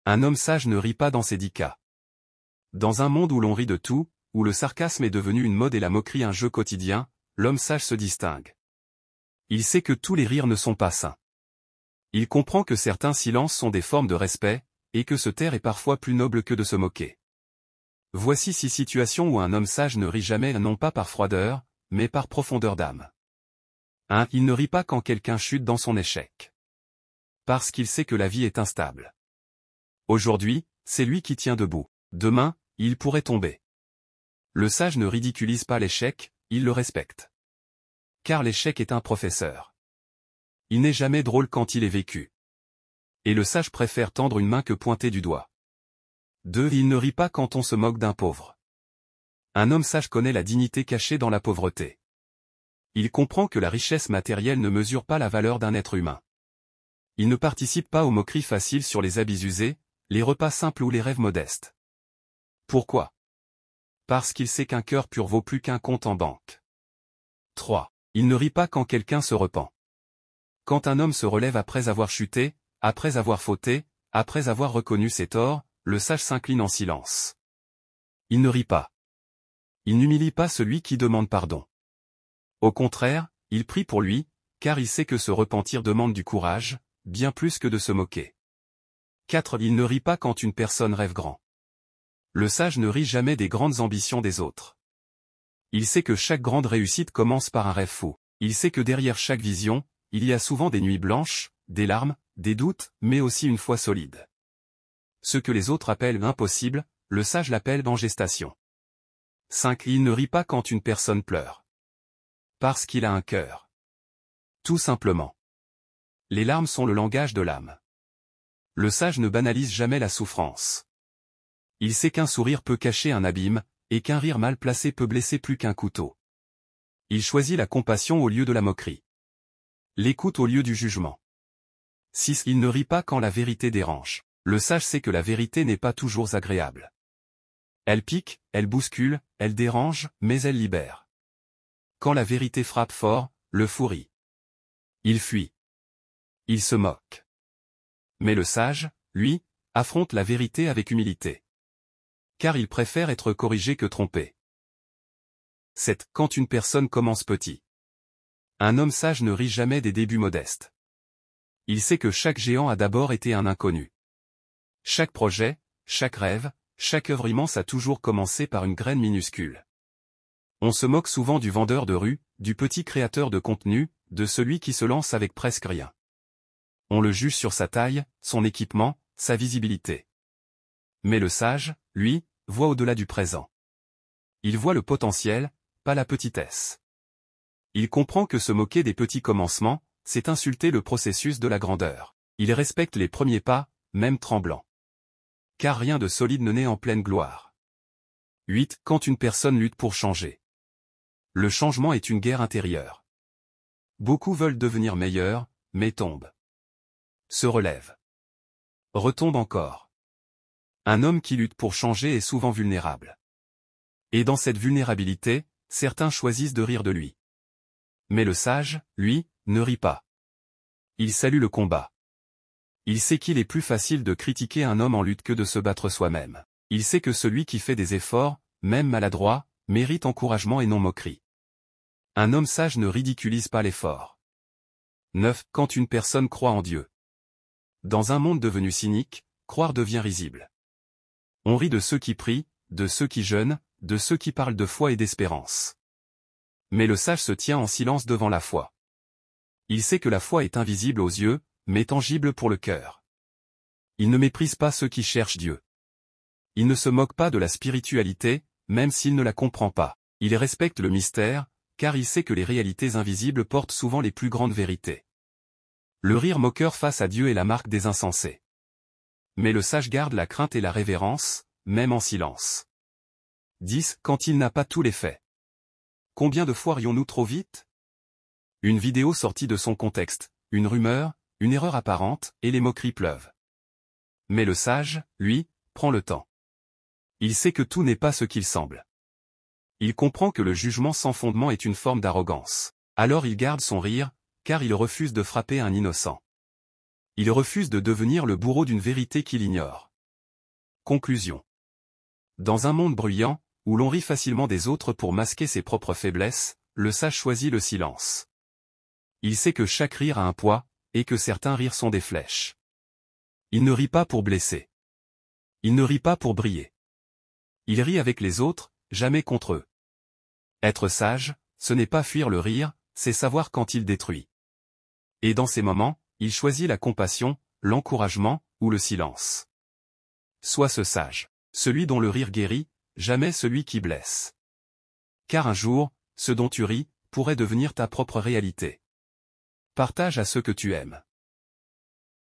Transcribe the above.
Un homme sage ne rit pas dans ces 10 cas. Dans un monde où l'on rit de tout, où le sarcasme est devenu une mode et la moquerie un jeu quotidien, l'homme sage se distingue. Il sait que tous les rires ne sont pas sains. Il comprend que certains silences sont des formes de respect, et que se taire est parfois plus noble que de se moquer. Voici 6 situations où un homme sage ne rit jamais non pas par froideur, mais par profondeur d'âme. 1. Il ne rit pas quand quelqu'un chute dans son échec. Parce qu'il sait que la vie est instable. Aujourd'hui, c'est lui qui tient debout. Demain, il pourrait tomber. Le sage ne ridiculise pas l'échec, il le respecte. Car l'échec est un professeur. Il n'est jamais drôle quand il est vécu. Et le sage préfère tendre une main que pointer du doigt. 2. Il ne rit pas quand on se moque d'un pauvre. Un homme sage connaît la dignité cachée dans la pauvreté. Il comprend que la richesse matérielle ne mesure pas la valeur d'un être humain. Il ne participe pas aux moqueries faciles sur les habits usés, les repas simples ou les rêves modestes. Pourquoi? Parce qu'il sait qu'un cœur pur vaut plus qu'un compte en banque. 3. Il ne rit pas quand quelqu'un se repent. Quand un homme se relève après avoir chuté, après avoir fauté, après avoir reconnu ses torts, le sage s'incline en silence. Il ne rit pas. Il n'humilie pas celui qui demande pardon. Au contraire, il prie pour lui, car il sait que se repentir demande du courage, bien plus que de se moquer. 4. Il ne rit pas quand une personne rêve grand. Le sage ne rit jamais des grandes ambitions des autres. Il sait que chaque grande réussite commence par un rêve fou. Il sait que derrière chaque vision, il y a souvent des nuits blanches, des larmes, des doutes, mais aussi une foi solide. Ce que les autres appellent impossible, le sage l'appelle en gestation. 5. Il ne rit pas quand une personne pleure. Parce qu'il a un cœur. Tout simplement. Les larmes sont le langage de l'âme. Le sage ne banalise jamais la souffrance. Il sait qu'un sourire peut cacher un abîme, et qu'un rire mal placé peut blesser plus qu'un couteau. Il choisit la compassion au lieu de la moquerie. L'écoute au lieu du jugement. 6. Il ne rit pas quand la vérité dérange. Le sage sait que la vérité n'est pas toujours agréable. Elle pique, elle bouscule, elle dérange, mais elle libère. Quand la vérité frappe fort, le fou rit. Il fuit. Il se moque. Mais le sage, lui, affronte la vérité avec humilité. Car il préfère être corrigé que trompé. 7. Quand une personne commence petit. Un homme sage ne rit jamais des débuts modestes. Il sait que chaque géant a d'abord été un inconnu. Chaque projet, chaque rêve, chaque œuvre immense a toujours commencé par une graine minuscule. On se moque souvent du vendeur de rue, du petit créateur de contenu, de celui qui se lance avec presque rien. On le juge sur sa taille, son équipement, sa visibilité. Mais le sage, lui, voit au-delà du présent. Il voit le potentiel, pas la petitesse. Il comprend que se moquer des petits commencements, c'est insulter le processus de la grandeur. Il respecte les premiers pas, même tremblants. Car rien de solide ne naît en pleine gloire. 8. Quand une personne lutte pour changer. Le changement est une guerre intérieure. Beaucoup veulent devenir meilleurs, mais tombent. Se relèvent. Retombent encore. Un homme qui lutte pour changer est souvent vulnérable. Et dans cette vulnérabilité, certains choisissent de rire de lui. Mais le sage, lui, ne rit pas. Il salue le combat. Il sait qu'il est plus facile de critiquer un homme en lutte que de se battre soi-même. Il sait que celui qui fait des efforts, même maladroits, mérite encouragement et non moquerie. Un homme sage ne ridiculise pas l'effort. 9. Quand une personne croit en Dieu. Dans un monde devenu cynique, croire devient risible. On rit de ceux qui prient, de ceux qui jeûnent, de ceux qui parlent de foi et d'espérance. Mais le sage se tient en silence devant la foi. Il sait que la foi est invisible aux yeux, mais tangible pour le cœur. Il ne méprise pas ceux qui cherchent Dieu. Il ne se moque pas de la spiritualité, même s'il ne la comprend pas. Il respecte le mystère, car il sait que les réalités invisibles portent souvent les plus grandes vérités. Le rire moqueur face à Dieu est la marque des insensés. Mais le sage garde la crainte et la révérence, même en silence. 10. Quand il n'a pas tous les faits. Combien de fois rions-nous trop vite? Une vidéo sortie de son contexte, une rumeur, une erreur apparente, et les moqueries pleuvent. Mais le sage, lui, prend le temps. Il sait que tout n'est pas ce qu'il semble. Il comprend que le jugement sans fondement est une forme d'arrogance. Alors il garde son rire, car il refuse de frapper un innocent. Il refuse de devenir le bourreau d'une vérité qu'il ignore. Conclusion. Dans un monde bruyant, où l'on rit facilement des autres pour masquer ses propres faiblesses, le sage choisit le silence. Il sait que chaque rire a un poids, et que certains rires sont des flèches. Il ne rit pas pour blesser. Il ne rit pas pour briller. Il rit avec les autres, jamais contre eux. Être sage, ce n'est pas fuir le rire, c'est savoir quand il détruit. Et dans ces moments, il choisit la compassion, l'encouragement, ou le silence. Sois ce sage, celui dont le rire guérit, jamais celui qui blesse. Car un jour, ce dont tu ris, pourrait devenir ta propre réalité. Partage à ceux que tu aimes.